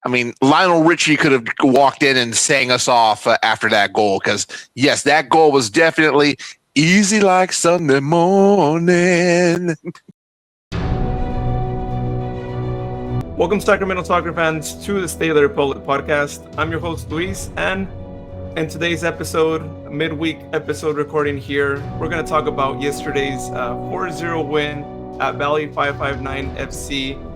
I mean, Lionel Richie could have walked in and sang us off after that goal because, yes, that goal was definitely easy like Sunday morning. Welcome, Sacramento soccer fans, to the State of the Republic podcast. I'm your host, Luis, and in today's episode, midweek episode recording here, we're going to talk about yesterday's 4-0 win at Valley 559 FC.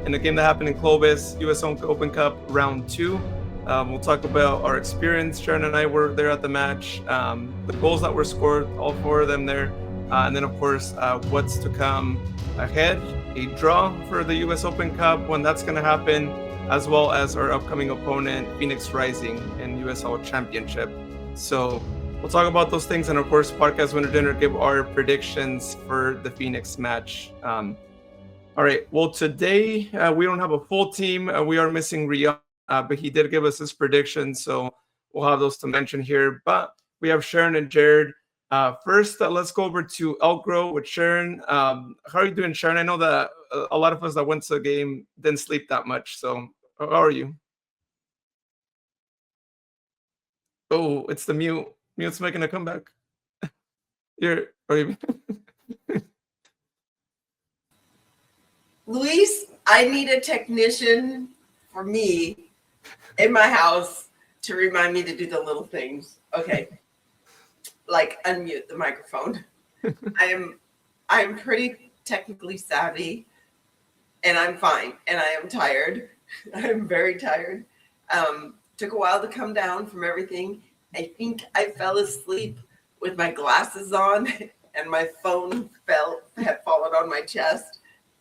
In a game that happened in Clovis, US Open Cup round 2. We'll talk about our experience. Sharon and I were there at the match, the goals that were scored, all 4 of them there, and then of course what's to come ahead, a draw for the US Open Cup when that's going to happen, as well as our upcoming opponent, Phoenix Rising, in USL Championship. So we'll talk about those things, and of course, podcast winner dinner, give our predictions for the Phoenix match. All right. Well, today we don't have a full team. We are missing Riyadh, but he did give us his predictions, so we'll have those to mention here. But we have Sharon and Jared. First, let's go over to Elk Grove with Sharon. How are you doing, Sharon? I know that a lot of us that went to the game didn't sleep that much. So how are you? Oh, it's the mute. Mute's making a comeback. Luis, I need a technician for me in my house to remind me to do the little things. Okay. Like unmute the microphone. I am pretty technically savvy, and I'm fine. And I am tired. I am very tired. Took a while to come down from everything. I think I fell asleep with my glasses on, and my phone had fallen on my chest.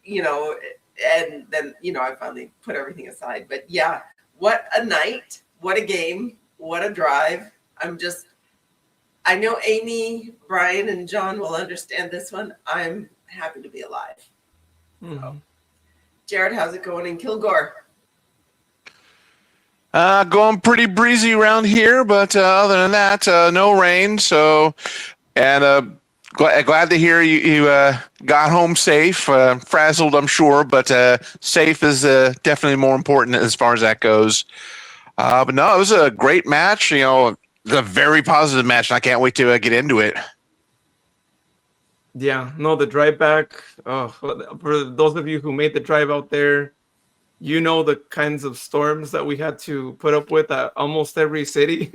And then, I finally put everything aside. But yeah, what a night, what a game, what a drive. I know Amy, Brian, and John will understand this one. I'm happy to be alive. Mm-hmm. So, Jared, how's it going in Kilgore? Going pretty breezy around here, but other than that, no rain. So, and glad to hear you got home safe, frazzled, I'm sure, but safe is definitely more important as far as that goes. But no, it was a great match. It's a very positive match, and I can't wait to get into it. Yeah, no, the drive back. For those of you who made the drive out there, the kinds of storms that we had to put up with at almost every city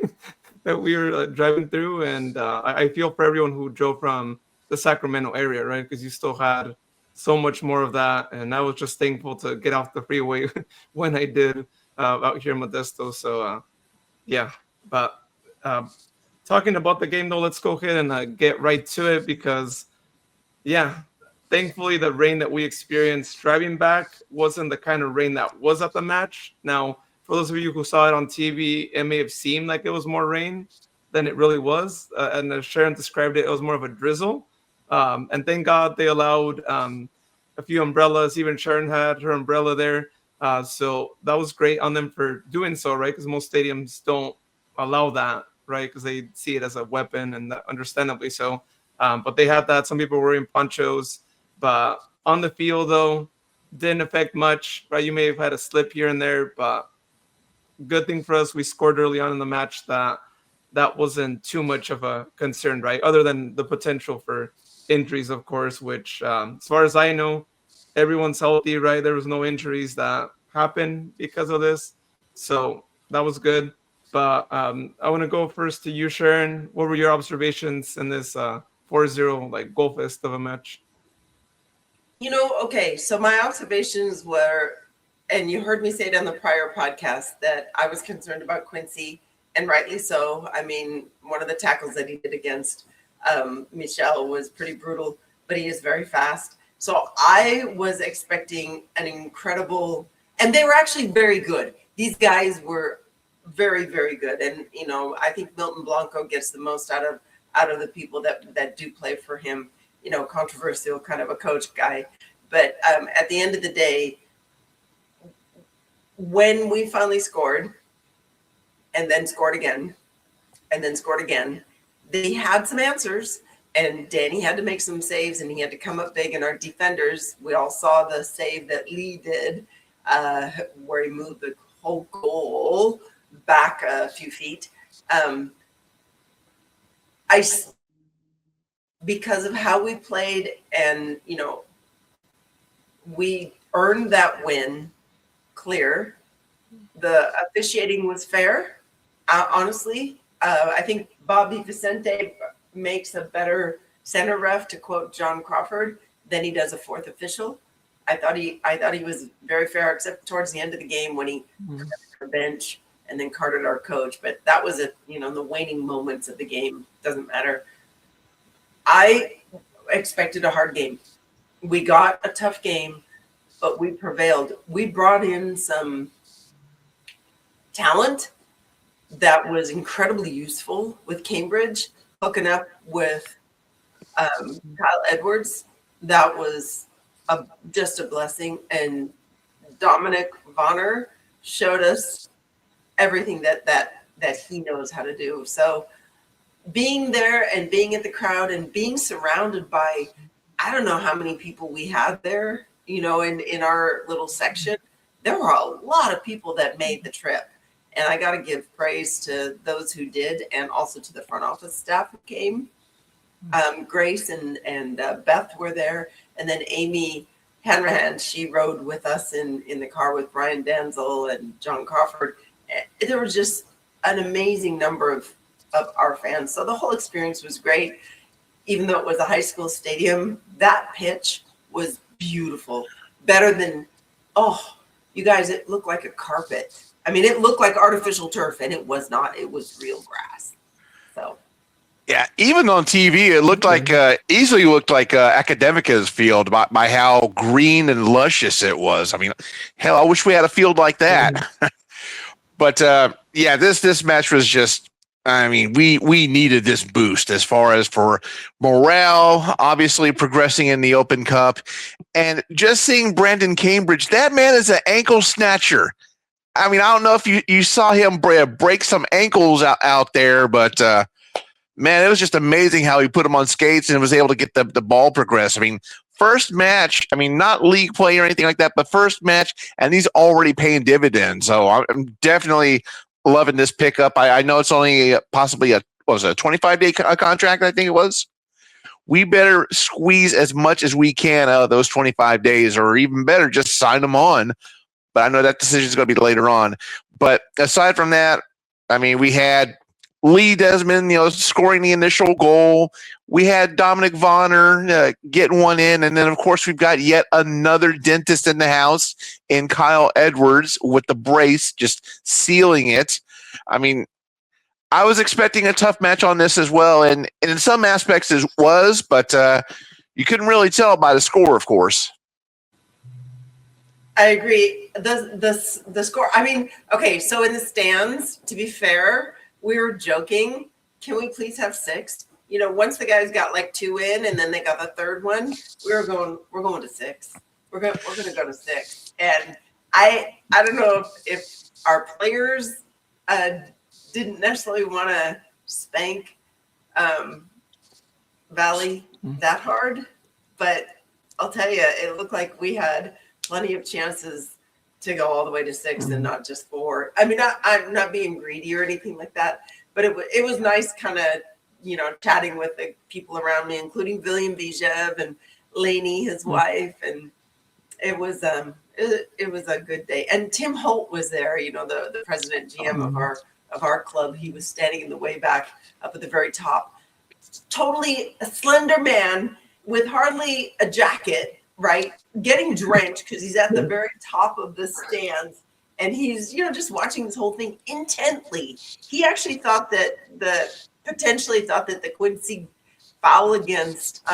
that we were driving through. And I feel for everyone who drove from the Sacramento area, right? Because you still had so much more of that. And I was just thankful to get off the freeway when I did out here in Modesto. So, yeah. But talking about the game, though, let's go ahead and get right to it because, yeah, thankfully the rain that we experienced driving back wasn't the kind of rain that was at the match. Now, for those of you who saw it on TV, it may have seemed like it was more rain than it really was. And as Sharon described it, it was more of a drizzle. And thank God they allowed a few umbrellas. Even Sharon had her umbrella there. So that was great on them for doing so, right? Because most stadiums don't allow that, right? Because they see it as a weapon, and understandably so. But they had that. Some people were wearing ponchos. But on the field, though, didn't affect much, right? You may have had a slip here and there, but good thing for us, we scored early on in the match that wasn't too much of a concern, right? Other than the potential for injuries, of course, which as far as I know, everyone's healthy, right? There was no injuries that happened because of this. So that was good. But I want to go first to you, Sharon. What were your observations in this 4-0 goal fest of a match? Okay, so my observations were, and you heard me say it on the prior podcast, that I was concerned about Quincy, and rightly so. I mean, one of the tackles that he did against Michel was pretty brutal, but he is very fast. So I was expecting an incredible, and they were actually very good. These guys were very, very good. And, I think Milton Blanco gets the most out of the people that do play for him. Controversial kind of a coach guy. But at the end of the day, when we finally scored and then scored again and then scored again, they had some answers, and Danny had to make some saves, and he had to come up big. And our defenders, we all saw the save that Lee did where he moved the whole goal back a few feet. Because of how we played, and we earned that win clear. The officiating was fair, honestly. I think Bobby Vicente makes a better center ref, to quote John Crawford, than he does a fourth official. I thought he was very fair, except towards the end of the game when he took the bench and then carded our coach. But that was the waning moments of the game. Doesn't matter. I expected a hard game. We got a tough game, but we prevailed. We brought in some talent that was incredibly useful with Cambridge, hooking up with Kyle Edwards. That was just a blessing. And Dominic Vonner showed us everything that he knows how to do. So being there and being at the crowd and being surrounded by, I don't know how many people we had there, in our little section. There were a lot of people that made the trip. And I got to give praise to those who did, and also to the front office staff who came. Grace and Beth were there. And then Amy Hanrahan, she rode with us in the car with Brian Denzel and John Crawford. There was just an amazing number of our fans. So the whole experience was great. Even though it was a high school stadium, that pitch was beautiful. Better than, you guys, it looked like a carpet. I mean, it looked like artificial turf, and it was not. It was real grass. So, yeah, even on TV, it looked like easily looked like Academica's field by how green and luscious it was. I mean, hell, I wish we had a field like that. But yeah, this match was just. I mean, we needed this boost as far as for morale, obviously progressing in the Open Cup, and just seeing Brandon Cambridge. That man is an ankle snatcher. I mean, I don't know if you saw him break some ankles out there, but man, it was just amazing how he put him on skates and was able to get the ball progress. I mean, first match, I mean, not league play or anything like that, but first match, and he's already paying dividends. So I'm definitely loving this pickup. I know it's only possibly a 25-day contract, I think it was. We better squeeze as much as we can out of those 25 days, or even better, just sign them on. But I know that decision is going to be later on. But aside from that, I mean, we had Lee Desmond, scoring the initial goal. We had Dominic Vonner getting one in. And then, of course, we've got yet another dentist in the house in Kyle Edwards with the brace, just sealing it. I mean, I was expecting a tough match on this as well. And in some aspects it was, but you couldn't really tell by the score, of course. I agree. The score, I mean, okay, so in the stands, to be fair, we were joking, can we please have 6? Once the guys got like 2 in and then they got the third one, we're going to 6. We're going to go to 6. And I don't know if our players didn't necessarily want to spank Valley that hard, but I'll tell you, it looked like we had plenty of chances to go all the way to 6 and not just 4. I mean, I'm not being greedy or anything like that, but it was nice kind of, chatting with the people around me, including William Bijev and Lainey, his wife. And it was a good day. And Tim Holt was there, the president GM of our club. He was standing in the way back up at the very top. Totally a slender man with hardly a jacket, right? Getting drenched because he's at the very top of the stands, and he's just watching this whole thing intently. He actually thought that potentially thought that the Quincy foul against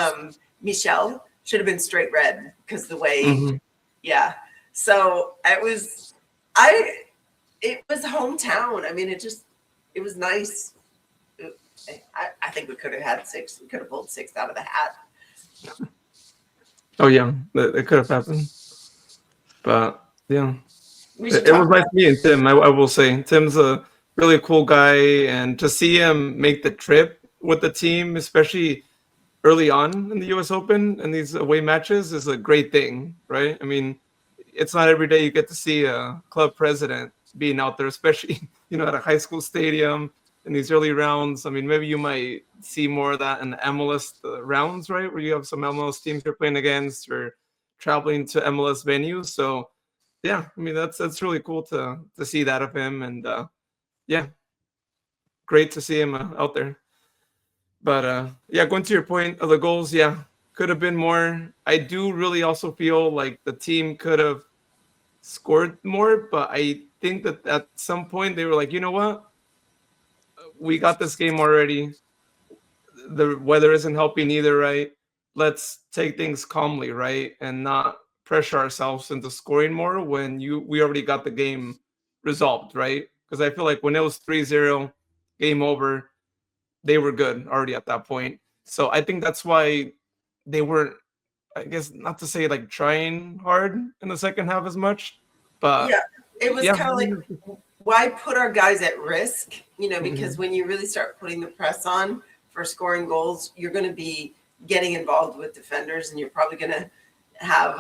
Michelle should have been straight red because the way, yeah. So it was hometown. I mean, it was nice. I think we could have had 6. We could have pulled 6 out of the hat. Oh yeah, it could have happened. But yeah, it was nice meeting Tim. I will say Tim's a really cool guy, and to see him make the trip with the team, especially early on in the U.S. Open and these away matches, is a great thing, right? I mean, it's not every day you get to see a club president being out there, especially at a high school stadium in these early rounds. I mean, maybe you might see more of that in the MLS rounds, right, where you have some MLS teams you're playing against or traveling to MLS venues. So yeah, I mean that's really cool to see that of him, and yeah, great to see him out there. But yeah, going to your point of the goals, yeah, could have been more. I do really also feel like the team could have scored more, but I think that at some point they were like, you know what, we got this game already. The weather isn't helping either, right? Let's take things calmly, right, and not pressure ourselves into scoring more when we already got the game resolved, right? Because I feel like when it was 3-0, game over, they were good already at that point. So I think that's why they weren't, I guess, not to say like trying hard in the second half as much, but Yeah, it was yeah. kind of like, why put our guys at risk? Because when you really start putting the press on for scoring goals, you're going to be getting involved with defenders, and you're probably going to have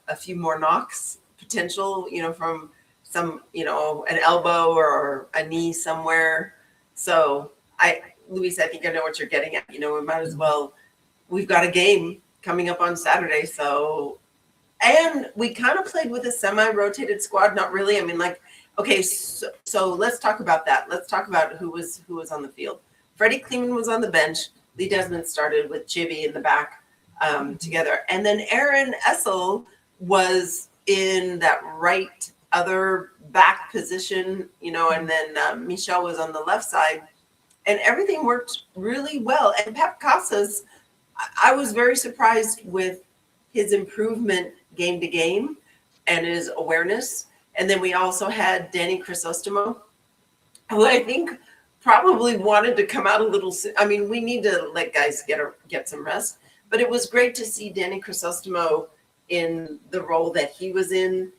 a few more knocks potential, from some, an elbow or a knee somewhere. So Luis, I think I know what you're getting at. We might as well. We've got a game coming up on Saturday, so. And we kind of played with a semi-rotated squad. Not really. I mean, like, okay, so let's talk about that. Let's talk about who was on the field. Freddie Kleeman was on the bench. Lee Desmond started with Chibi in the back together. And then Aaron Essel was in that right other back position, and then Michelle was on the left side. And everything worked really well. And Pep Casas, I was very surprised with his improvement game to game and his awareness. And then we also had Danny Crisostomo, who I think probably wanted to come out a little. I mean, we need to let guys get some rest. But it was great to see Danny Crisostomo in the role that he was in.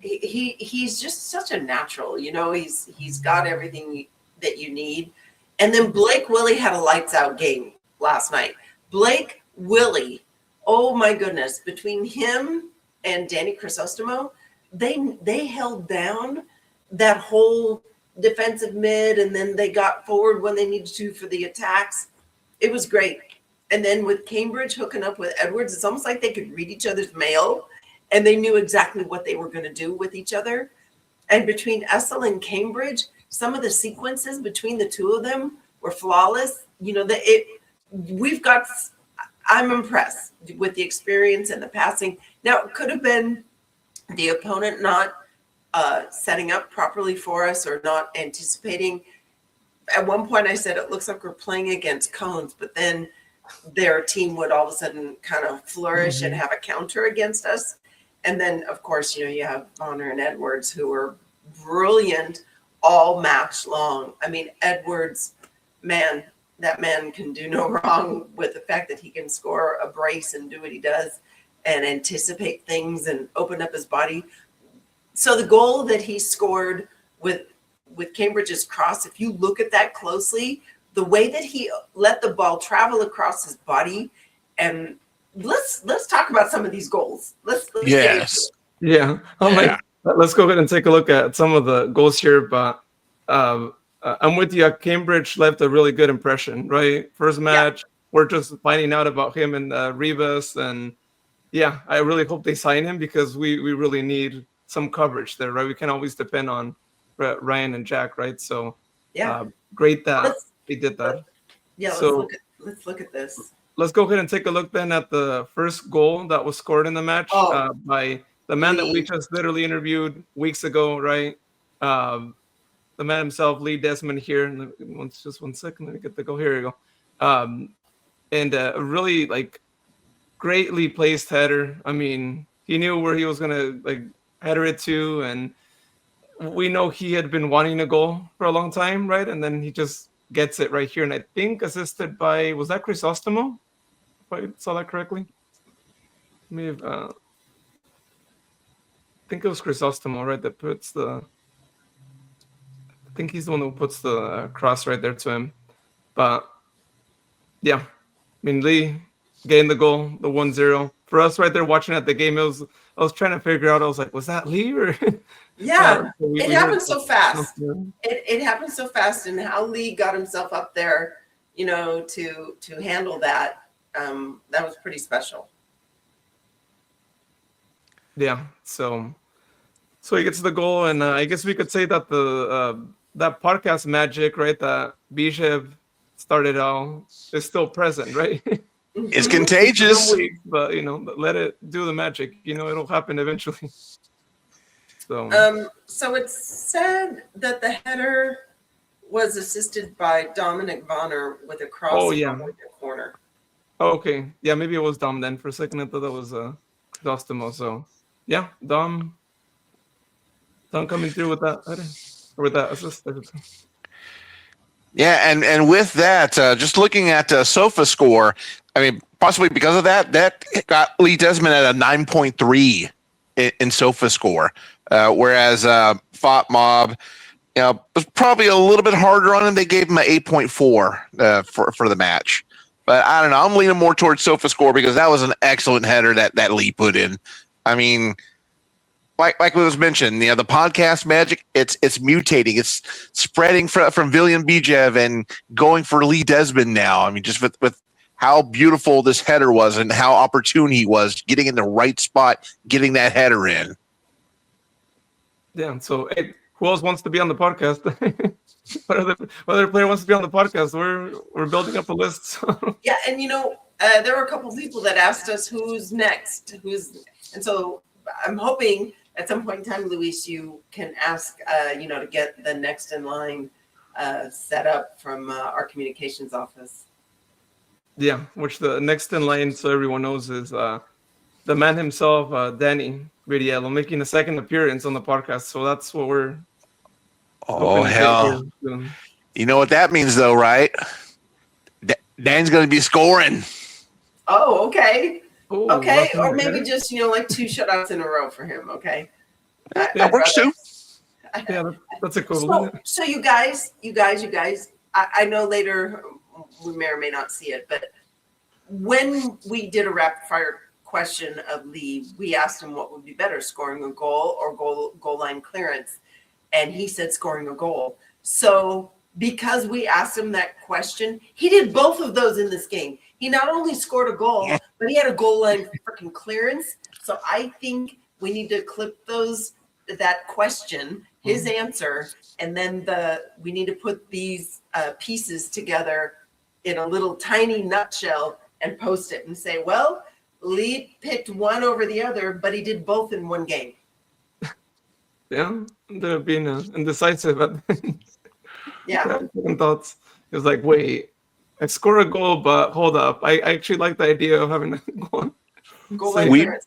He's just such a natural, he's got everything that you need. And then Blake Willie had a lights out game last night. Blake Willie, oh my goodness, between him and Danny Crisostomo, they held down that whole defensive mid, and then they got forward when they needed to for the attacks. It was great. And then with Cambridge hooking up with Edwards, it's almost like they could read each other's mail, and they knew exactly what they were going to do with each other. And between Essel and Cambridge, some of the sequences between the two of them were flawless. I'm impressed with the experience and the passing. Now, it could have been the opponent not setting up properly for us or not anticipating. At one point, I said, it looks like we're playing against Cones, but then their team would all of a sudden kind of flourish and have a counter against us. And then, of course, you have Bonner and Edwards, who are brilliant all match long. I mean, Edwards, man, that man can do no wrong with the fact that he can score a brace and do what he does and anticipate things and open up his body. So the goal that he scored with Cambridge's cross, if you look at that closely, the way that he let the ball travel across his body, and let's talk about some of these goals. Let's Yes. Yeah. Let's go ahead and take a look at some of the goals here. But I'm with you. Cambridge left a really good impression, right? First match, we're just finding out about him and Rivas. And yeah, I really hope they sign him because we really need some coverage there, right? We can't always depend on Ryan and Jack, right? So great that they did that. Yeah, so let's look at this. Let's go ahead and take a look then at the first goal that was scored in the match by the man that we just literally interviewed weeks ago, right? The man himself, Lee Desmond here. Just 1 second. Let me get the goal. Here you go. And a really greatly placed header. I mean, he knew where he was gonna header it to, and we know he had been wanting a goal for a long time, right? And then he just gets it right here, and I think assisted by, was that Crisostomo? If I saw that correctly. I think it was Crisostomo, right? That puts I think he's the one who puts the cross right there to him. But yeah, I mean, Lee getting the goal, the 1-0. for us right there watching at the game, I was trying to figure out. I was like, was that Lee or? Yeah, we it heard happened so fast. something. It happened so fast, and how Lee got himself up there, to handle that, that was pretty special. Yeah. So he gets the goal, and I guess we could say that the that podcast magic, right, that Bijev started out is still present, right? It's Mhm. contagious. Some weeks, but let it do the magic. It'll happen eventually. So it's said that the header was assisted by Dominic Bonner with a cross Oh, yeah. from the corner. Oh, okay. Yeah, maybe it was Dom then. For a second, I thought that was Dostimo. So, yeah, Dom coming through with that header, or with that assist. Yeah, and with that, just looking at Sofa score, I mean, possibly because of that got Lee Desmond at a 9.3 in Sofa score, whereas Fought Mob, was probably a little bit harder on him. They gave him an 8.4 for the match. But I don't know. I'm leaning more towards Sofa score because that was an excellent header that Lee put in. I mean, like it was mentioned, the podcast magic, it's mutating. It's spreading from Villian Bijev and going for Lee Desmond now. I mean, just with how beautiful this header was and how opportune he was getting in the right spot, getting that header in. Yeah. So, hey, who else wants to be on the podcast? what other player wants to be on the podcast? We're building up a list. So. Yeah, and there were a couple of people that asked us who's next, and so I'm hoping at some point in time, Luis, you can ask, to get the next in line set up from our communications office. Yeah, which the next in line, so everyone knows, is the man himself, Danny Ridiello, making a second appearance on the podcast. So that's what we're. Oh, hell. You know what that means, though, right? Dan's going to be scoring. Oh, okay. Ooh, Okay, or maybe just, like 2 shutouts in a row for him, okay? That works, too. Yeah, that's equivalent. So you guys, I know later we may or may not see it, but when we did a rapid fire question of Lee, we asked him what would be better, scoring a goal or goal line clearance, and he said scoring a goal. So because we asked him that question, he did both of those in this game. He not only scored a goal, but he had a goal line freaking clearance. So I think we need to clip that question, his answer, and then we need to put these pieces together in a little tiny nutshell and post it and say, well, Lee picked one over the other, but he did both in one game. Yeah, they're being indecisive. Yeah. Second thoughts. It was like, wait, I score a goal, but hold up. I actually like the idea of having a goal. Goal line clearance.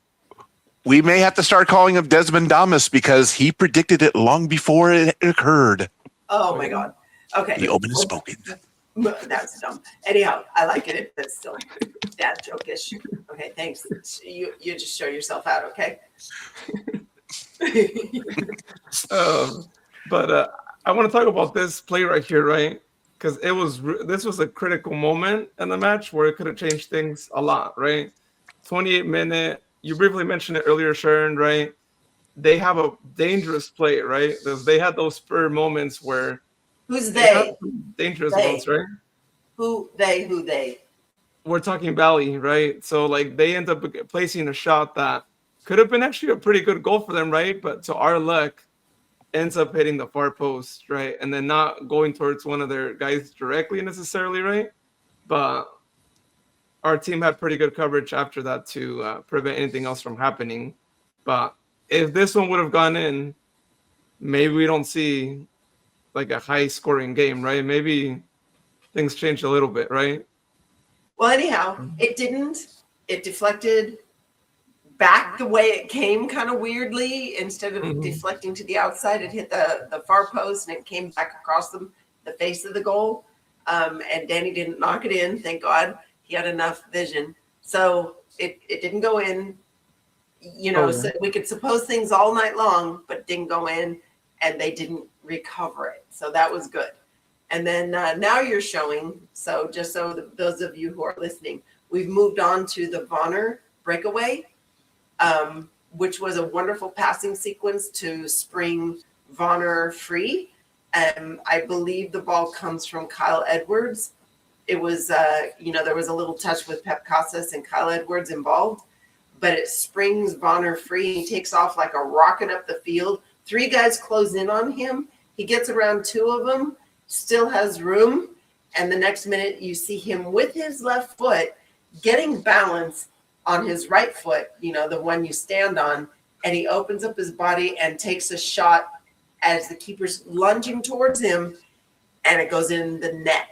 We may have to start calling him Desmond Damas because he predicted it long before it occurred. Oh my God. Okay. The open is spoken. That's dumb. Anyhow, I like it if it's still dad joke-ish. Okay, thanks. You just show yourself out, okay? But I want to talk about this play right here, right? Because this was a critical moment in the match where it could have changed things a lot, right? 28-minute. You briefly mentioned it earlier, Sharon, right? They have a dangerous play, right? They had those spur moments where. Who's they? Dangerous ones, right? Who they? We're talking Bally, right? So they end up placing a shot that could have been actually a pretty good goal for them, right? But to our luck, ends up hitting the far post, right? And then not going towards one of their guys directly necessarily, right? But our team had pretty good coverage after that to prevent anything else from happening. But if this one would have gone in, maybe we don't see a high scoring game, right? Maybe things changed a little bit, right? Well, anyhow, it didn't. It deflected back the way it came kind of weirdly. Instead of deflecting to the outside, it hit the far post and it came back across the face of the goal. And Danny didn't knock it in. Thank God. He had enough vision. So it didn't go in. So we could suppose things all night long, but it didn't go in and they didn't recover it. So that was good. And then now you're showing, so just so those of you who are listening, we've moved on to the Vonner breakaway, which was a wonderful passing sequence to spring Vonner free. I believe the ball comes from Kyle Edwards. It was, there was a little touch with Pep Casas and Kyle Edwards involved, but it springs Vonner free. He takes off like a rocket up the field. 3 guys close in on him. He gets around 2 of them, still has room. And the next minute you see him with his left foot getting balance on his right foot, the one you stand on. And he opens up his body and takes a shot as the keeper's lunging towards him. And it goes in the net.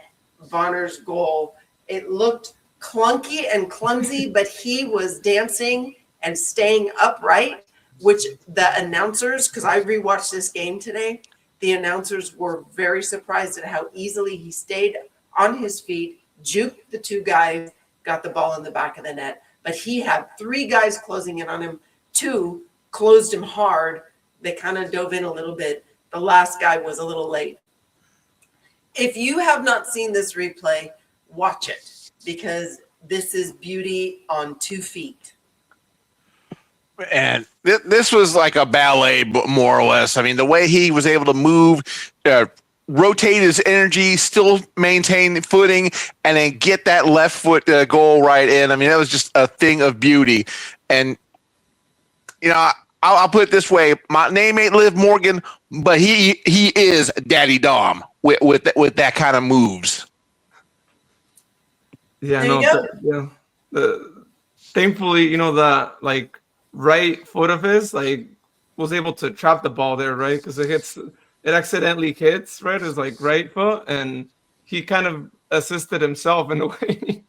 Vonner's goal. It looked clunky and clumsy, but he was dancing and staying upright, which the announcers, because I rewatched this game today, the announcers were very surprised at how easily he stayed on his feet, juked the 2 guys, got the ball in the back of the net. But he had 3 guys closing in on him. 2 closed him hard. They kind of dove in a little bit. The last guy was a little late. If you have not seen this replay, watch it, because this is beauty on 2 feet. And this was like a ballet, more or less. I mean, the way he was able to move, rotate his energy, still maintain footing, and then get that left foot goal right in. I mean, that was just a thing of beauty. And, I'll put it this way. My name ain't Liv Morgan, but he is Daddy Dom with that kind of moves. Yeah, There you go. Thankfully, that right foot of his was able to trap the ball there, right? Because it accidentally hits right his right foot, and he kind of assisted himself in a way.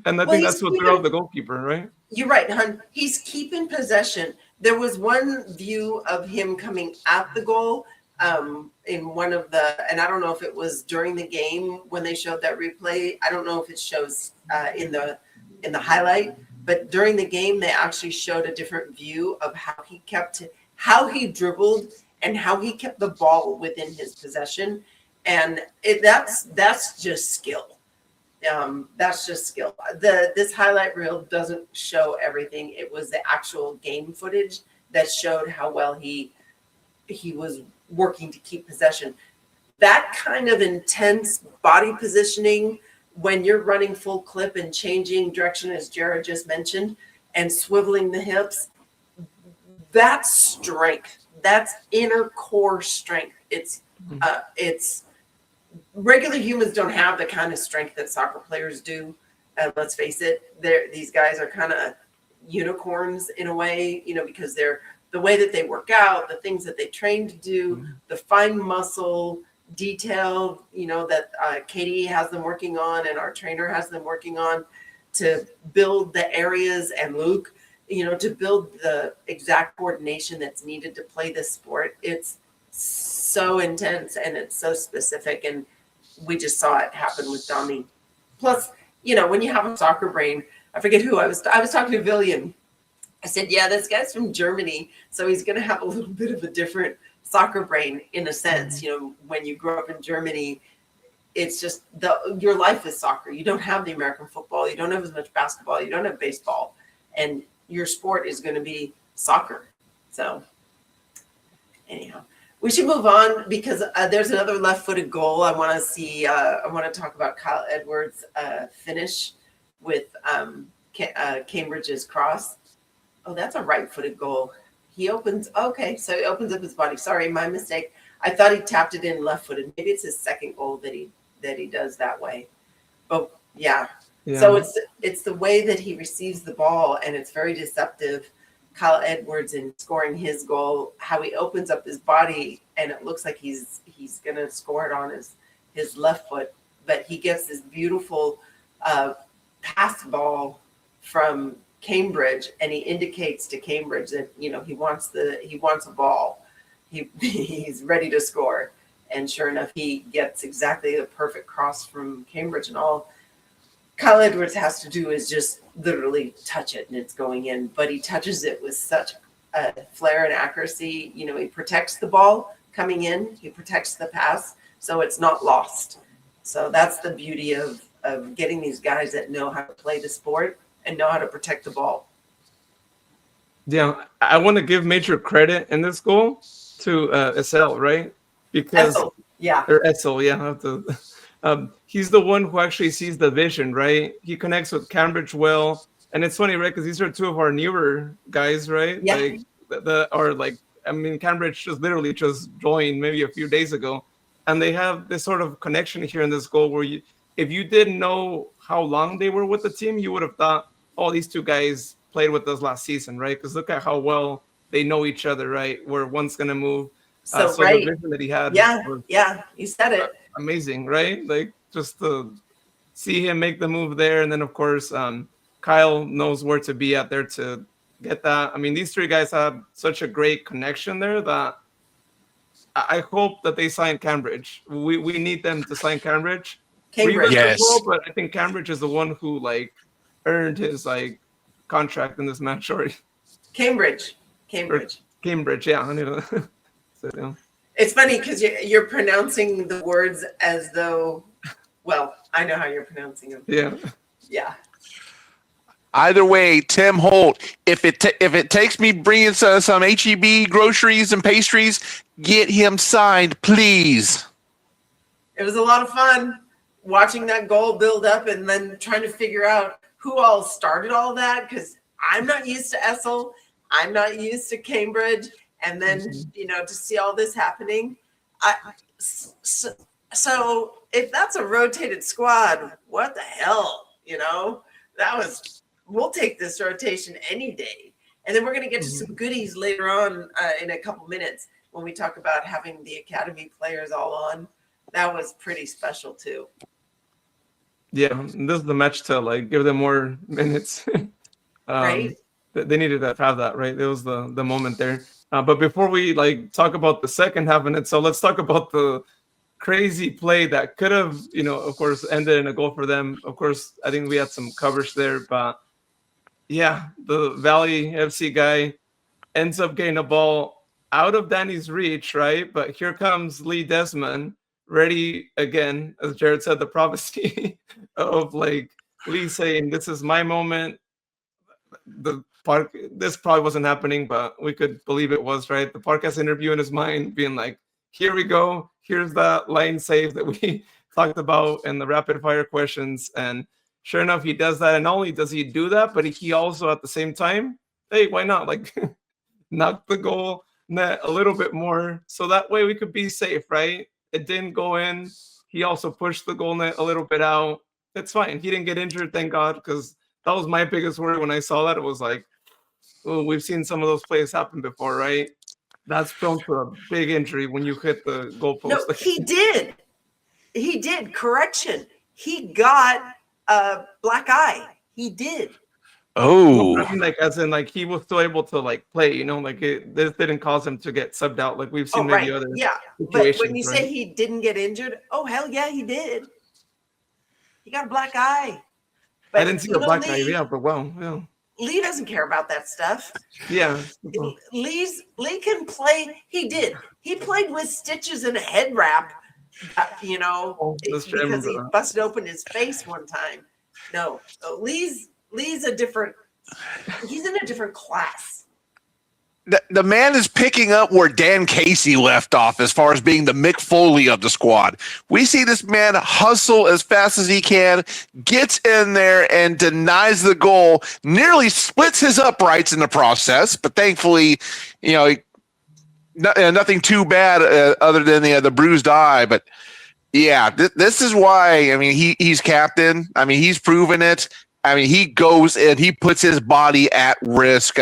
And I think that's what threw out the goalkeeper, right? You're right, hon. He's keeping possession. There was one view of him coming at the goal in one of and I don't know if it was during the game when they showed that replay. I don't know if it shows in the highlight, but during the game they actually showed a different view of how he dribbled and how he kept the ball within his possession, and that's just skill. That's just skill. This highlight reel doesn't show everything. It was the actual game footage that showed how well he was working to keep possession. That kind of intense body positioning when you're running full clip and changing direction, as Jared just mentioned, and swiveling the hips, that's strength. That's inner core strength. It's regular humans don't have the kind of strength that soccer players do. Let's face it, these guys are kind of unicorns in a way, because they're the way that they work out, the things that they train to do, the fine muscle detail, that Katie has them working on and our trainer has them working on to build the areas, and Luke, to build the exact coordination that's needed to play this sport. It's so intense and it's so specific, and we just saw it happen with Domi. Plus, when you have a soccer brain, I forget who I was talking to Villian. I said, yeah, this guy's from Germany, so he's going to have a little bit of a different soccer brain in a sense. When you grow up in Germany, it's just your life is soccer. You don't have the American football. You don't have as much basketball. You don't have baseball, and your sport is going to be soccer. So anyhow, we should move on because there's another left-footed goal I want to see. I want to talk about Kyle Edwards' finish with Cambridge's cross. Oh, that's a right-footed goal. He opens up his body. Sorry, my mistake. I thought he tapped it in left-footed. Maybe it's his second goal that he does that way. But yeah. So it's the way that he receives the ball, and it's very deceptive. Kyle Edwards in scoring his goal, how he opens up his body, and it looks like he's gonna score it on his left foot, but he gets this beautiful pass ball from Cambridge, and he indicates to Cambridge that he wants a ball. He's ready to score, and sure enough, he gets exactly the perfect cross from Cambridge, and all Kyle Edwards has to do is just literally touch it, and it's going in. But he touches it with such a flair and accuracy. He protects the ball coming in. He protects the pass, so it's not lost. So that's the beauty of getting these guys that know how to play the sport and know how to protect the ball. Yeah, I want to give major credit in this goal to SL, right? Because Ethel, yeah. or Edsel, yeah. I have to, he's the one who actually sees the vision, right? He connects with Cambridge well, and it's funny, right? Because these are two of our newer guys, right? Yeah. Like the or like I mean, Cambridge just literally just joined maybe a few days ago, and they have this sort of connection here in this goal where you, if you didn't know how long they were with the team, you would have thought, oh, these two guys played with us last season, right? Because look at how well they know each other, right? Where one's gonna move. So, So right. the vision that he had Yeah, was yeah, you said it. amazing, right? Like just to see him make the move there, and then of course Kyle knows where to be at there to get that. I mean, these three guys had such a great connection there that I hope that they sign Cambridge. We need them to sign Cambridge. Cambridge. Rivas as Yes. well, but I think Cambridge is the one who like earned his like contract in this match already. Cambridge. Cambridge, yeah. I need to, so, yeah. It's funny because you're pronouncing the words as though, well, I know how you're pronouncing them. Yeah. Yeah. Either way, Tim Holt, if it takes me bringing some HEB groceries and pastries, get him signed, please. It was a lot of fun watching that goal build up and then trying to figure out who all started all that, because I'm not used to Essel. I'm not used to Cambridge. And then, to see all this happening. So if that's a rotated squad, what the hell? We'll take this rotation any day. And then we're going to get to some goodies later on in a couple minutes when we talk about having the academy players all on. That was pretty special too. Yeah, this is the match to like give them more minutes. Right. They needed to have that, right? It was the moment there. But before we like talk about the second half of it, so let's talk about the crazy play that could have, of course, ended in a goal for them. Of course, I think we had some coverage there, but yeah, the Valley FC guy ends up getting a ball out of Danny's reach, right? But here comes Lee Desmond, ready again, as Jared said, the prophecy of like Lee saying, "This is my moment." The park, this probably wasn't happening, but we could believe it was, right? The podcast interview in his mind being like, here we go. Here's that line save that we talked about in the rapid fire questions. And sure enough, he does that. And not only does he do that, but he also at the same time, hey, why not? Like knock the goal net a little bit more. So that way we could be safe, right? It didn't go in. He also pushed the goal net a little bit out. It's fine. He didn't get injured, thank God, because that was my biggest worry when I saw that. It was like, oh, we've seen some of those plays happen before, right? That's prone to a big injury when you hit the goalpost. No, he did. Correction. He got a black eye. He did. Oh, I mean, like as in, like he was still able to like play. Like this didn't cause him to get subbed out. Like we've seen maybe other. Yeah, but when you say he didn't get injured, oh hell yeah, he did. He got a black eye. But I didn't see a black eye. Yeah, but wow, yeah. Lee doesn't care about that stuff. Yeah. Lee can play. He did. He played with stitches and a head wrap, because he busted open his face one time. No, Lee's a different. He's in a different class. The man is picking up where Dan Casey left off as far as being the Mick Foley of the squad. We see this man hustle as fast as he can, gets in there and denies the goal, nearly splits his uprights in the process, but thankfully, nothing too bad other than the bruised eye. But yeah, this is why, he's captain. He's proven it. He goes and he puts his body at risk.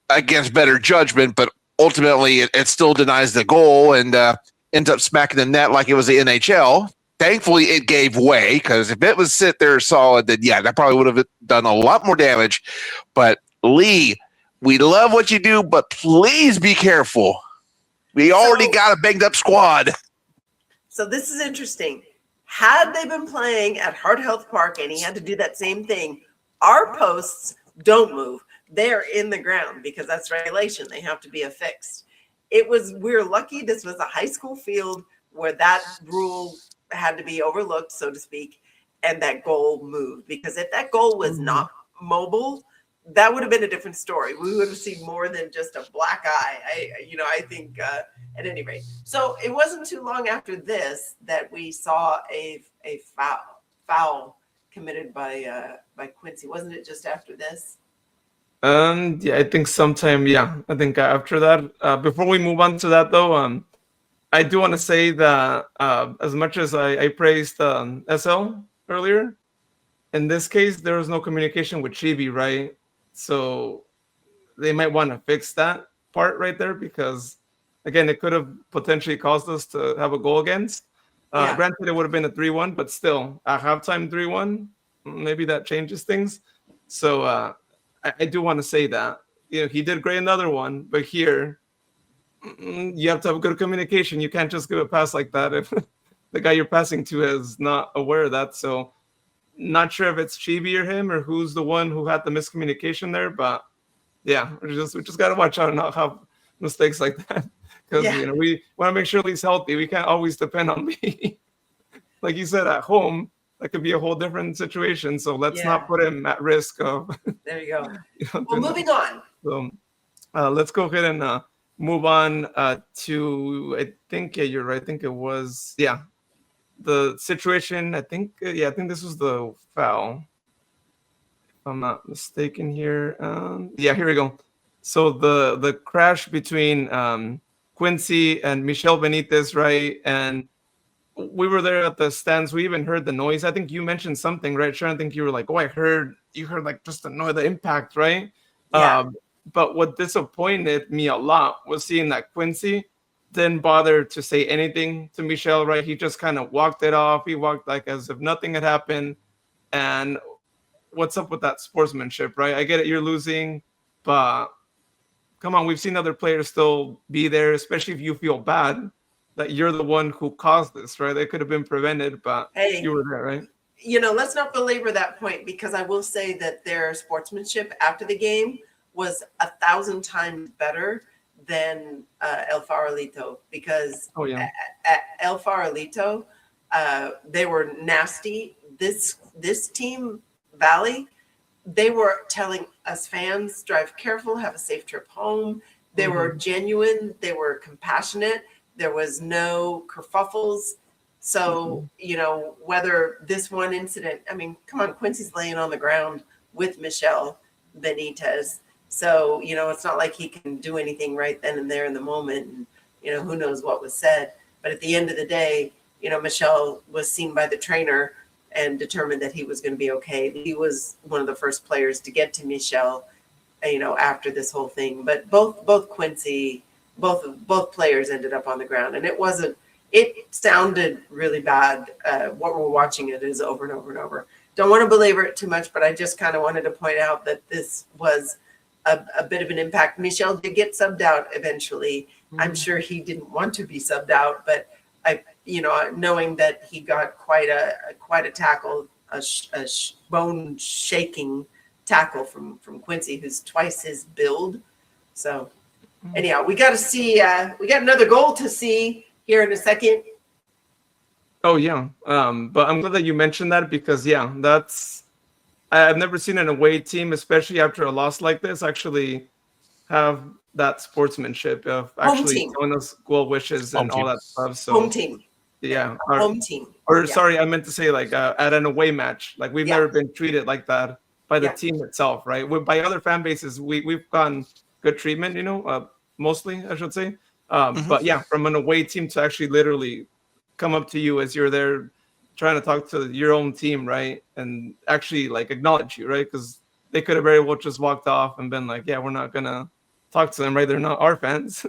Against better judgment, but ultimately it still denies the goal and ends up smacking the net like it was the NHL. Thankfully, it gave way, because if it was sit there solid, then yeah, that probably would have done a lot more damage. But Lee, we love what you do, but please be careful. We already got a banged up squad. So this is interesting. Had they been playing at Heart Health Park and he had to do that same thing, our posts don't move. They're in the ground because that's regulation. They have to be affixed. We're lucky this was a high school field where that rule had to be overlooked, so to speak, and that goal moved. Because if that goal was not mobile, that would have been a different story. We would have seen more than just a black eye. I think at any rate. So it wasn't too long after this that we saw a foul committed by Quincy. Wasn't it just after this? Yeah, I think sometime. Yeah, I think after that. Before we move on to that, though, I do want to say that as much as I praised SL earlier, in this case, there was no communication with Chibi, right? So they might want to fix that part right there because, again, it could have potentially caused us to have a goal against. Yeah. Granted, it would have been a 3-1, but still, at halftime 3-1, maybe that changes things. So I do want to say that. He did great in the other one, but here, you have to have good communication. You can't just give a pass like that if the guy you're passing to is not aware of that. So not sure if it's Chibi or him or who's the one who had the miscommunication there, but yeah, we just got to watch out and not have mistakes like that because we want to make sure he's healthy. We can't always depend on me. Like you said, at home, that could be a whole different situation. So let's not put him at risk of. There you go. Well, moving on. So let's go ahead and move on to, I think, you're right. I think it was, the situation. I think this was the foul. If I'm not mistaken here. Here we go. So the crash between Quincy and Michelle Benitez, right? And we were there at the stands. We even heard the noise. I think you mentioned something, right, Sharon? I think you were like, "Oh, you heard like just the noise, the impact, right?" Yeah. But what disappointed me a lot was seeing that Quincy didn't bother to say anything to Michelle, right? He just kind of walked it off. He walked like as if nothing had happened. And what's up with that sportsmanship, right? I get it, you're losing, but come on, we've seen other players still be there, especially if you feel bad that you're the one who caused this, right? They could have been prevented, but you were there, right? Let's not belabor that point because I will say that their sportsmanship after the game was 1,000 times better than El Farolito because at El Farolito, they were nasty. This team, Valley, they were telling us fans, drive careful, have a safe trip home. They were genuine. They were compassionate. There was no kerfuffles. So, whether this one incident, I mean, come on, Quincy's laying on the ground with Michelle Benitez. So, it's not like he can do anything right then and there in the moment. And, who knows what was said. But at the end of the day, Michelle was seen by the trainer and determined that he was going to be okay. He was one of the first players to get to Michelle, after this whole thing. But both Quincy, both players ended up on the ground. And it sounded really bad. What we're watching it is over and over and over. Don't want to belabor it too much, but I just kind of wanted to point out that this was a bit of an impact. Michelle did get subbed out eventually. I'm sure he didn't want to be subbed out, but knowing that he got quite a tackle, a bone shaking tackle from Quincy, who's twice his build. So anyhow, we got another goal to see here in a second. Oh yeah. But I'm glad that you mentioned that because I've never seen an away team, especially after a loss like this, actually have that sportsmanship of actually telling us well wishes and all that stuff. So home team. Yeah. Home team. Sorry, I meant to say like at an away match. Like we've never been treated like that by the team itself, right? By other fan bases, we've gotten good treatment, mostly, I should say. But from an away team to actually literally come up to you as you're there trying to talk to your own team, right? And actually like acknowledge you, right? Because they could have very well just walked off and been like, yeah, we're not going to talk to them, right? They're not our fans.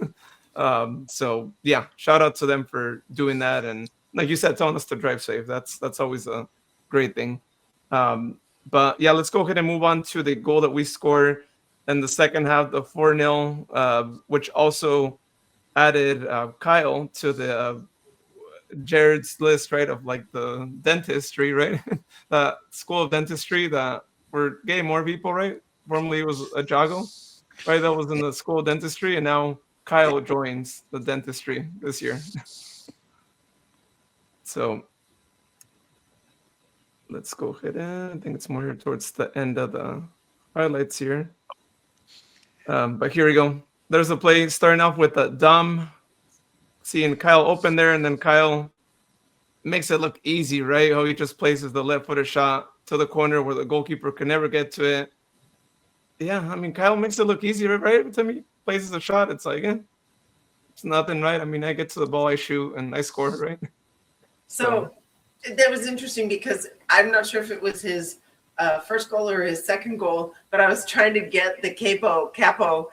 So shout out to them for doing that. And like you said, telling us to drive safe. That's always a great thing. But let's go ahead and move on to the goal that we scored in the second half, the 4-0, which also added Kyle to the Jared's list, right, of like the dentistry, right? The school of dentistry that we're getting more people, right? Formerly it was a Jago, right? That was in the school of dentistry, and now Kyle joins the dentistry this year. So let's go ahead and I think it's more here towards the end of the highlights here. But here we go. There's a play starting off with a Dom seeing Kyle open there, and then Kyle makes it look easy, right? How he just places the left-footed shot to the corner where the goalkeeper can never get to it. Yeah, I mean, Kyle makes it look easy, right? Every time he places a shot, it's like, it's nothing, right? I mean, I get to the ball, I shoot, and I score, right? So that was interesting because I'm not sure if it was his first goal or his second goal, but I was trying to get the capo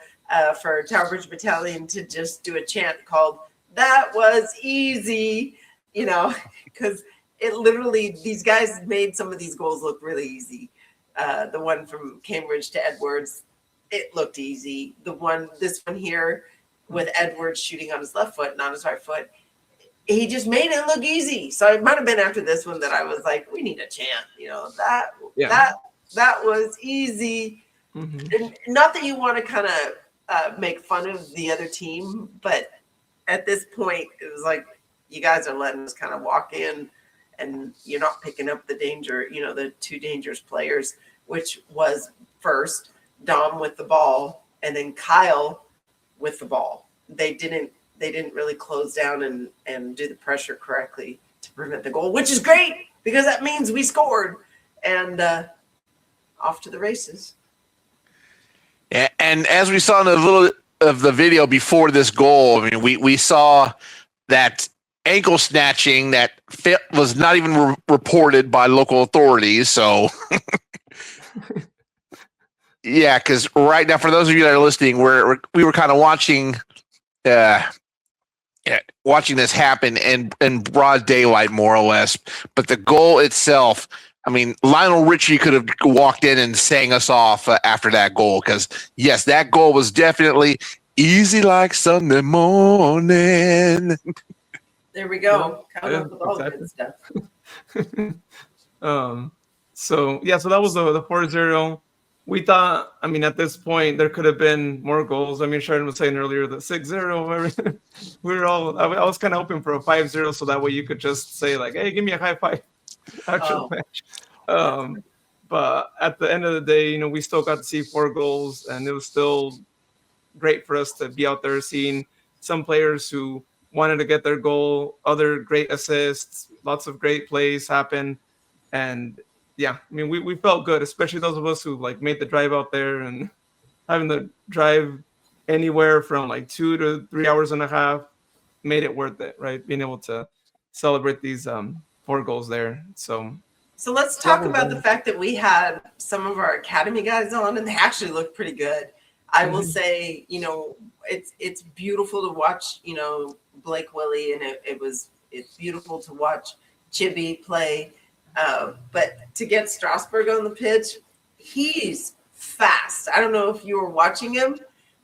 for Tower Bridge Battalion to just do a chant called "That was easy," because it literally, these guys made some of these goals look really easy. The one from Cambridge to Edwards, it looked easy. This one here with Edwards shooting on his left foot, not his right foot, he just made it look easy. So it might have been after this one that I was like, we need a chant, that was easy. And not that you want to kind of make fun of the other team, but at this point, it was like, you guys are letting us kind of walk in and you're not picking up the danger, the two dangerous players, which was first Dom with the ball and then Kyle with the ball. They didn't really close down and do the pressure correctly to prevent the goal, which is great because that means we scored and off to the races. And as we saw in a little of the video before this goal, I mean, we saw that ankle snatching that was not even reported by local authorities. So, yeah, because right now, for those of you that are listening, we were kind of watching this happen in broad daylight, more or less. But the goal itself, I mean, Lionel Richie could have walked in and sang us off after that goal because, yes, that goal was definitely easy like Sunday morning. There we go. Coming up with all the good stuff. So that was the 4-0. We thought, I mean, at this point, there could have been more goals. I mean, Sharon was saying earlier the 6-0. I was kind of hoping for a 5-0 so that way you could just say, like, hey, give me a high five after the match. But at the end of the day, we still got to see 4 goals, and it was still great for us to be out there seeing some players who wanted to get their goal, other great assists, lots of great plays happen. And yeah, I mean, we felt good, especially those of us who made the drive out there and having to drive anywhere from 2 to 3 hours and a half made it worth it, right? Being able to celebrate these 4 goals there. So let's talk about the fact that we had some of our academy guys on and they actually looked pretty good. I will say, it's beautiful to watch, Blake Willie, and it's beautiful to watch Chibi play. But to get Strasburg on the pitch, he's fast. I don't know if you were watching him.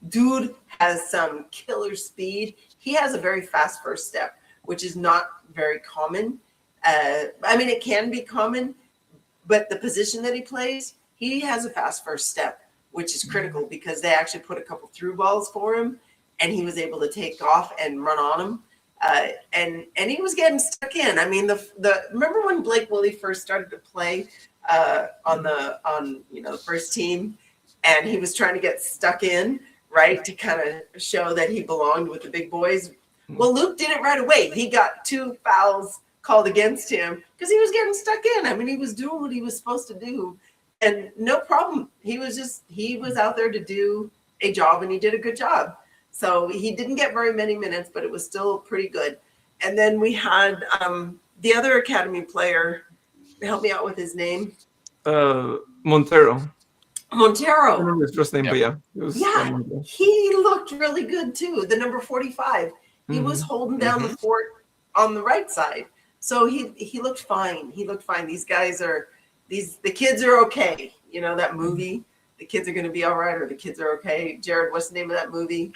Dude has some killer speed. He has a very fast first step, which is not very common. I mean, it can be common, but the position that he plays, he has a fast first step, which is critical because they actually put a couple through balls for him, and he was able to take off and run on them. And he was getting stuck in. I mean, remember when Blake Willie first started to play on the first team, and he was trying to get stuck in, right, to kind of show that he belonged with the big boys. Well, Luke did it right away. He got 2 fouls called against him because he was getting stuck in. I mean, he was doing what he was supposed to do, and no problem. He was out there to do a job, and he did a good job. So he didn't get very many minutes, but it was still pretty good. And then we had the other academy player. Help me out with his name. Montero. Montero. I don't remember his first name, but yeah. He looked really good too. The number 45. He was holding down the fort on the right side. So he looked fine. He looked fine. These guys the kids are okay. That movie, The Kids Are Going to Be All Right, or The Kids Are Okay. Jared, what's the name of that movie?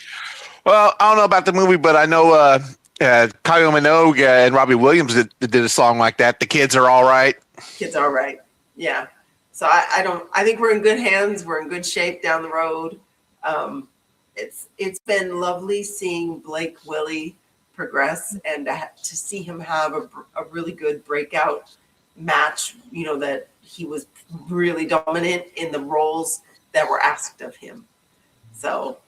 Well, I don't know about the movie, but I know Kylie Minogue and Robbie Williams did a song like that. The Kids Are All Right. Kids Are All Right. Yeah. So I think we're in good hands. We're in good shape down the road. It's been lovely seeing Blake Willie progress and to see him have a really good breakout match, that he was really dominant in the roles that were asked of him. So,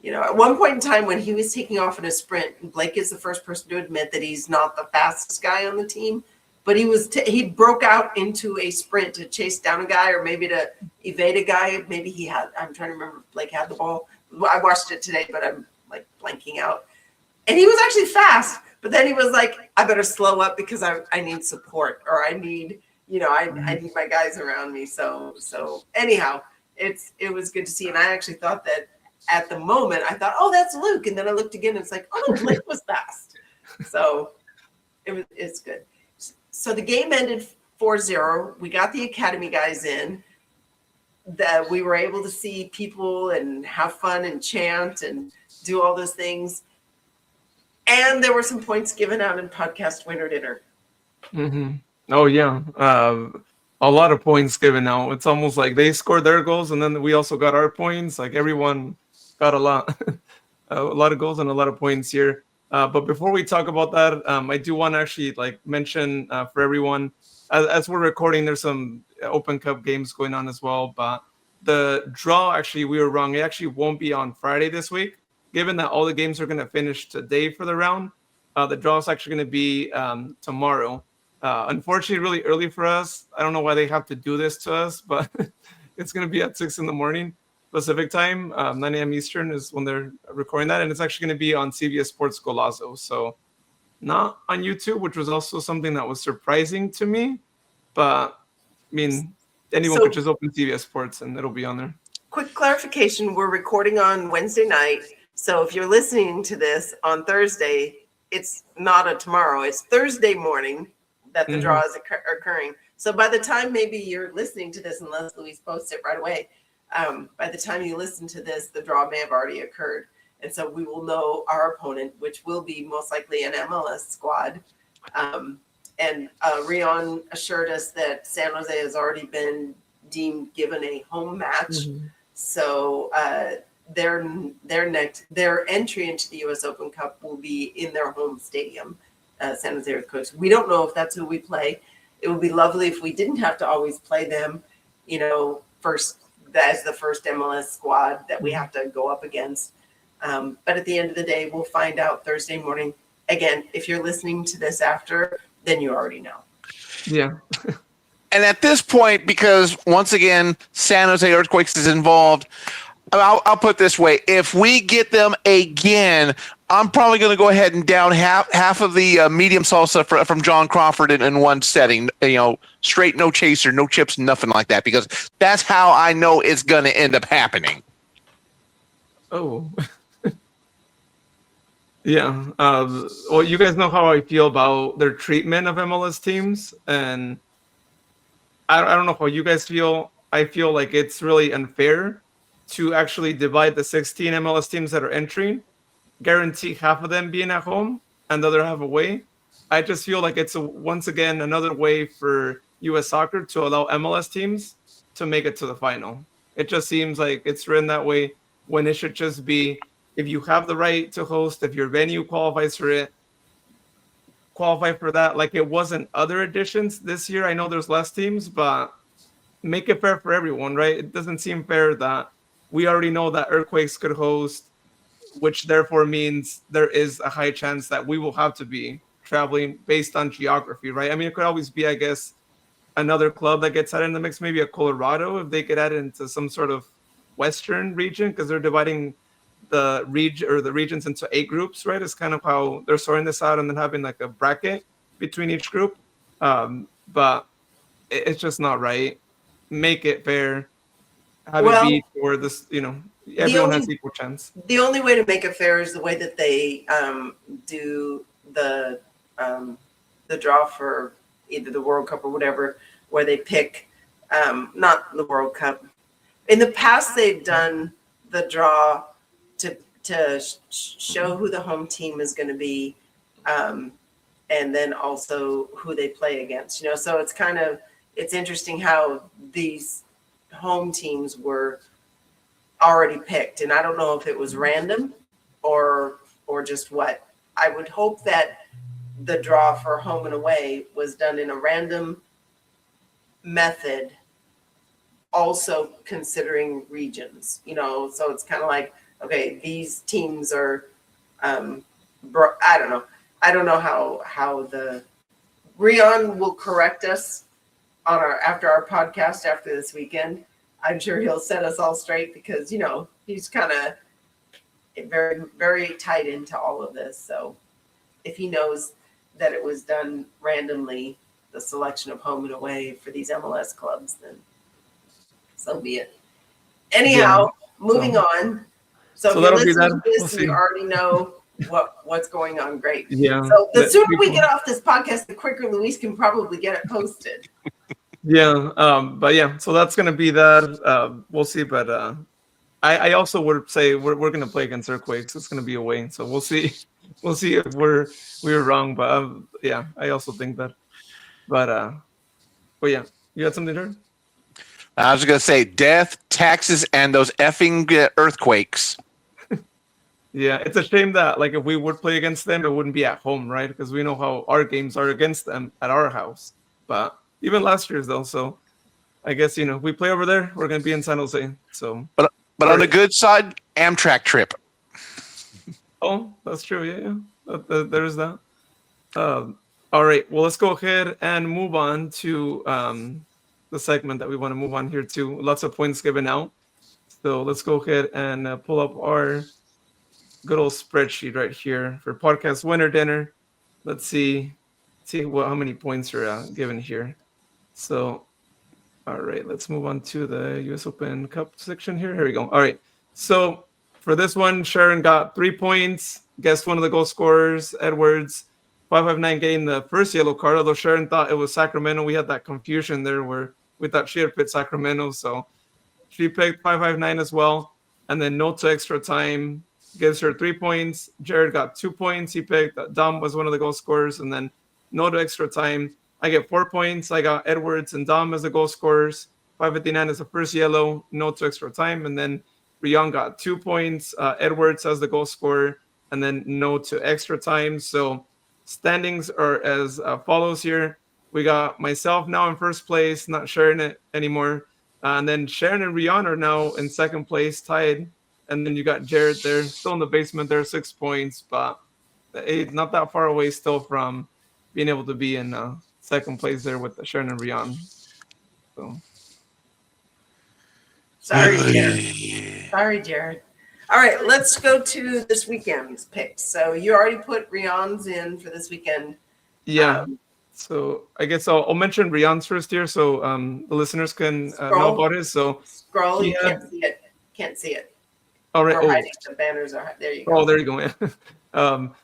at one point in time when he was taking off in a sprint, Blake is the first person to admit that he's not the fastest guy on the team, but he broke out into a sprint to chase down a guy or maybe to evade a guy. Maybe I'm trying to remember if Blake had the ball. I watched it today, but I'm like blanking out. And he was actually fast, but then he was like, I better slow up because I need support, or I need, I need my guys around me. So anyhow, it was good to see. And I actually thought that at the moment, I thought, oh, that's Luke. And then I looked again and it's like, oh, no, Blake was fast. So it's good. So the game ended 4-0. We got the academy guys in. That we were able to see people and have fun and chant and do all those things. And there were some points given out in podcast winner dinner. Mm-hmm. Oh, yeah. A lot of points given out. It's almost like they scored their goals and then we also got our points. Like everyone got a lot of goals and a lot of points here. But before we talk about that, I do want to actually mention for everyone, as we're recording, there's some Open Cup games going on as well. But the draw, actually, we were wrong. It actually won't be on Friday this week. Given that all the games are going to finish today for the round, the draw is actually going to be tomorrow. Unfortunately, really early for us. I don't know why they have to do this to us, but it's going to be at 6 a.m. Pacific time. 9 a.m. Eastern is when they're recording that, and it's actually going to be on CBS Sports Golazo. So not on YouTube, which was also something that was surprising to me. But, I mean, anyone could just open CBS Sports and it'll be on there. Quick clarification, we're recording on Wednesday night. So if you're listening to this on Thursday, it's not a tomorrow. It's Thursday morning that the draw is occurring. So by the time maybe you're listening to this, unless Luis posts it right away, by the time you listen to this, the draw may have already occurred. And so we will know our opponent, which will be most likely an MLS squad. And Rion assured us that San Jose has already been deemed given a home match. So their entry into the U.S. Open Cup will be in their home stadium, San Jose Earthquakes. We don't know if that's who we play. It would be lovely if we didn't have to always play them, first as the first MLS squad that we have to go up against. But at the end of the day, we'll find out Thursday morning. Again, if you're listening to this after, then you already know. Yeah. And at this point, because once again, San Jose Earthquakes is involved, I'll put it this way. If we get them again, I'm probably going to go ahead and down half of the medium salsa from John Crawford in one setting. Straight, no chaser, no chips, nothing like that, because that's how I know it's going to end up happening. Oh. Yeah. Well, you guys know how I feel about their treatment of MLS teams, and I don't know how you guys feel. I feel like it's really unfair to actually divide the 16 MLS teams that are entering, guarantee half of them being at home and the other half away. I just feel like it's once again another way for U.S. soccer to allow MLS teams to make it to the final. It just seems like it's written that way when it should just be, if you have the right to host, if your venue qualifies for it, qualify for that. Like it wasn't other editions this year. I know there's less teams, but make it fair for everyone, right? It doesn't seem fair that we already know that Earthquakes could host, which therefore means there is a high chance that we will have to be traveling based on geography, right? I mean, it could always be, I guess, another club that gets added in the mix, maybe a Colorado, if they get added into some sort of Western region, because they're dividing the regions into 8 groups, right? It's kind of how they're sorting this out and then having like a bracket between each group. But it's just not right. Make it fair. Have it be for this, everyone has equal chance. The only way to make it fair is the way that they do the draw for either the World Cup or whatever, where they pick, not the World Cup. In the past, they've done the draw to show who the home team is going to be, and then also who they play against. So it's interesting how these home teams were already picked, and I don't know if it was random or just what. I would hope that the draw for home and away was done in a random method also considering regions, so it's kind of like, okay, these teams are, I don't know. I don't know how the Rion will correct us after our podcast after this weekend. I'm sure he'll set us all straight because, he's kind of very, very tied into all of this. So if he knows that it was done randomly, the selection of home and away for these MLS clubs, then so be it. Anyhow, moving on. So if you're listening to this and you already know what's going on, great. Yeah. So the sooner we get off this podcast, the quicker Luis can probably get it posted. Yeah. But yeah, so that's gonna be that. We'll see. But I also would say we're gonna play against Earthquakes. It's gonna be away. So we'll see. We'll see if we were wrong. But yeah, I also think that. But yeah, you had something, Jared? I was going to say death, taxes, and those effing earthquakes. Yeah, it's a shame that like if we would play against them, it wouldn't be at home, right? Because we know how our games are against them at our house. But even last year's though, so I guess if we play over there, we're going to be in San Jose. So, but on the good side, Amtrak trip. Oh, that's true. Yeah. There's that. All right. Well, let's go ahead and move on to the segment that we want to move on here to. Lots of points given out. So let's go ahead and pull up our good old spreadsheet right here for podcast winner dinner. Let's see how many points are given here. So, all right, let's move on to the U.S. Open Cup section here. Here we go. All right. So for this one, Sharon got 3 points. Guessed one of the goal scorers, Edwards. 559 getting the first yellow card, although Sharon thought it was Sacramento. We had that confusion there where we thought she had picked Sacramento. So she picked 559 as well. And then no to extra time gives her 3 points. Jared got 2 points. He picked Dom was one of the goal scorers. And then no to extra time. I get 4 points. I got Edwards and Dom as the goal scorers. 559 is the first yellow, no to extra time. And then Rion got 2 points. Edwards as the goal scorer. And then no to extra time. So standings are as follows here. We got myself now in first place, not sharing it anymore. And then Sharon and Rion are now in second place, tied. And then you got Jared there, still in the basement there, 6 points, but not that far away still from being able to be in second place there with Sharon and Rion. So. Sorry, Jared. All right, let's go to this weekend's picks. So you already put Rion's in for this weekend. Yeah. So I guess I'll mention Rion's first here, so the listeners can know about it. So scroll, you can't see it. Can't see it. All right. Hiding. The banners are there. You go. Oh, there you go. Yeah.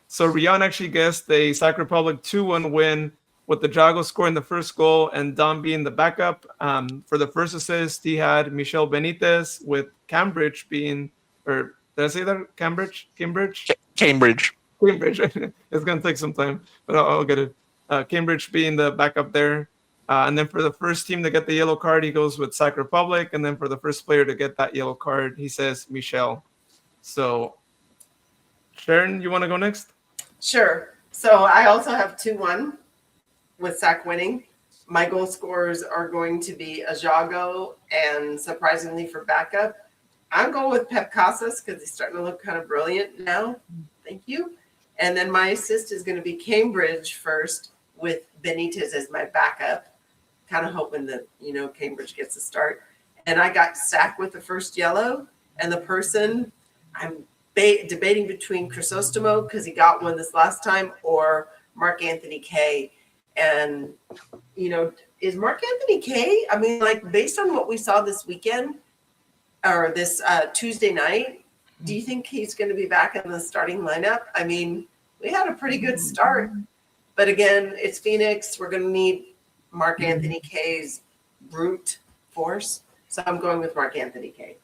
So Rion actually guessed a Sac Republic 2-1 win with the Jago scoring the first goal and Dom being the backup. For the first assist, he had Michelle Benitez with Cambridge being, or did I say that? Cambridge. It's going to take some time, but I'll get it. Cambridge being the backup there. And then for the first team to get the yellow card, he goes with Sac Republic. And then for the first player to get that yellow card, he says Michelle. So, Sharon, you want to go next? Sure. So I also have 2-1 with Sac winning. My goal scorers are going to be Ajago and surprisingly for backup, I'm going with Pep Casas because he's starting to look kind of brilliant now. Thank you. And then my assist is going to be Cambridge first with Benitez as my backup. Kind of hoping that, Cambridge gets a start. And I got Sac with the first yellow. And the person I'm debating between Crisostomo because he got one this last time or Mark Anthony K. And, is Mark Anthony K, I mean, like based on what we saw this weekend or this Tuesday night, do you think he's going to be back in the starting lineup? I mean, we had a pretty good start, but again, it's Phoenix. We're going to need Mark Anthony K's brute force. So I'm going with Mark Anthony K.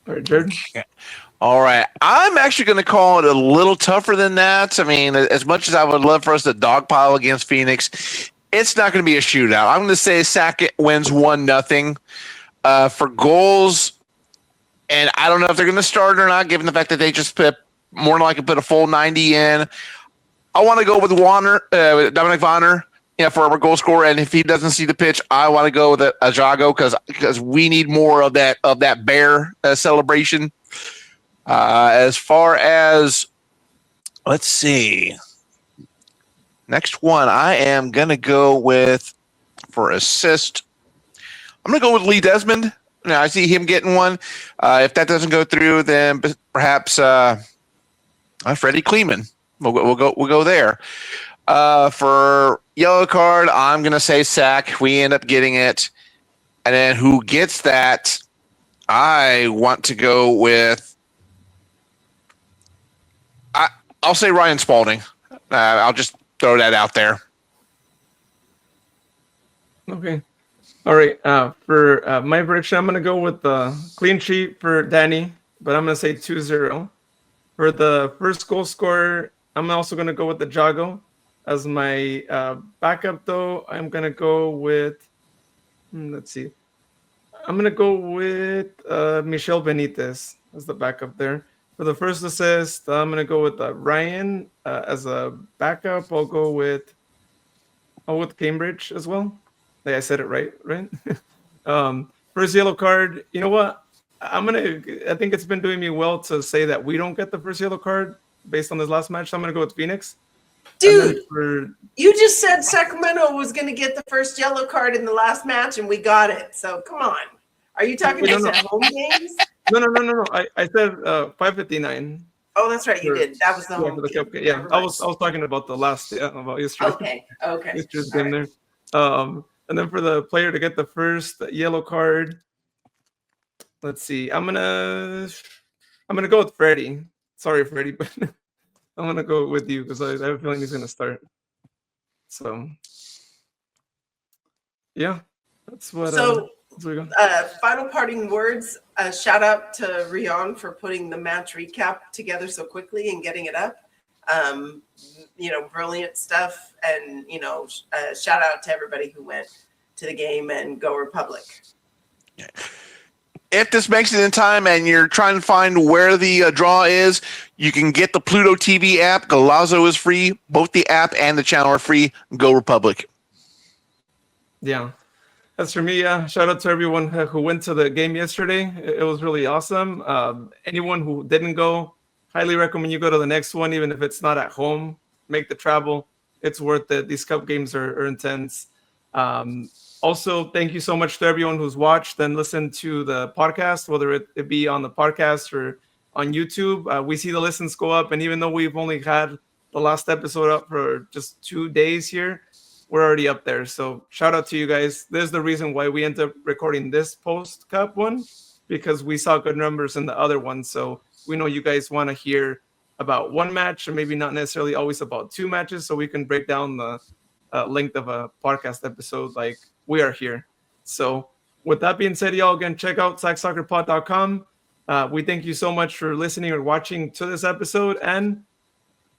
All right, Jared. All right. I'm actually going to call it a little tougher than that. I mean, as much as I would love for us to dogpile against Phoenix, it's not going to be a shootout. I'm going to say Sackett wins 1-0. For goals, and I don't know if they're going to start or not, given the fact that they just more than likely put a full 90 in. I want to go with Dominic Vonner. for our goal scorer. And if he doesn't see the pitch, I want to go with a Jago because we need more of that bear celebration. As far as, let's see, next one, I am going to go with, for assist, I'm going to go with Lee Desmond. Now, I see him getting one. If that doesn't go through, then perhaps Freddie Kleeman. We'll go there. For yellow card, I'm going to say Sack. We end up getting it. And then who gets that, I want to go with, I'll say Ryan Spalding. I'll just throw that out there. Okay. All right. For my prediction, I'm going to go with the clean sheet for Danny, but I'm going to say 2-0. For the first goal scorer, I'm also going to go with the Jago. As my backup, though, I'm going to go with, let's see. I'm going to go with Michelle Benitez as the backup there. For the first assist, I'm going to go with Ryan. As a backup, I'll go with Cambridge as well. I said it right? First yellow card. You know what? I think it's been doing me well to say that we don't get the first yellow card based on this last match. So I'm going to go with Phoenix. Dude, you just said Sacramento was going to get the first yellow card in the last match, and we got it. So come on. Are you talking about home games? No. I said 5:59. Oh, that's right. You did. That was the home game. Yeah, I was talking about the last about yesterday. Okay. Yesterday's game there. And then for the player to get the first yellow card, let's see. I'm gonna go with Freddie. Sorry, Freddie, but I'm gonna go with you because I have a feeling he's gonna start. So yeah, that's what. So we got. Final parting words. Shout out to Rion for putting the match recap together so quickly and getting it up. Brilliant stuff. And, shout out to everybody who went to the game, and go Republic. If this makes it in time and you're trying to find where the draw is, you can get the Pluto TV app. Golazo is free. Both the app and the channel are free. Go Republic. Yeah. As for me, shout out to everyone who went to the game yesterday. It was really awesome. Anyone who didn't go, highly recommend you go to the next one, even if it's not at home. Make the travel. It's worth it. These cup games are intense. Also, thank you so much to everyone who's watched and listened to the podcast, whether it be on the podcast or on YouTube. We see the listens go up, and even though we've only had the last episode up for just 2 days here, we're already up there. So shout out to you guys. There's the reason why we ended up recording this post-cup one, because we saw good numbers in the other one. So we know you guys want to hear about one match and maybe not necessarily always about two matches, so we can break down the length of a podcast episode like we are here. So with that being said, y'all, again, check out sacsoccerpod.com. We thank you so much for listening or watching to this episode, and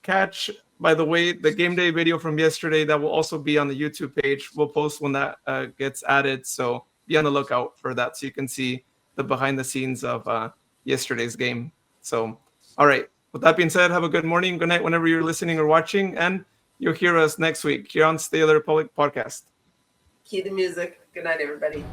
catch, by the way, the game day video from yesterday that will also be on the YouTube page. We'll post when that gets added, so be on the lookout for that so you can see the behind the scenes of yesterday's game. So, all right. With that being said, have a good morning, good night whenever you're listening or watching, and you'll hear us next week here on Stay Republic Podcast. Cue the music. Good night, everybody.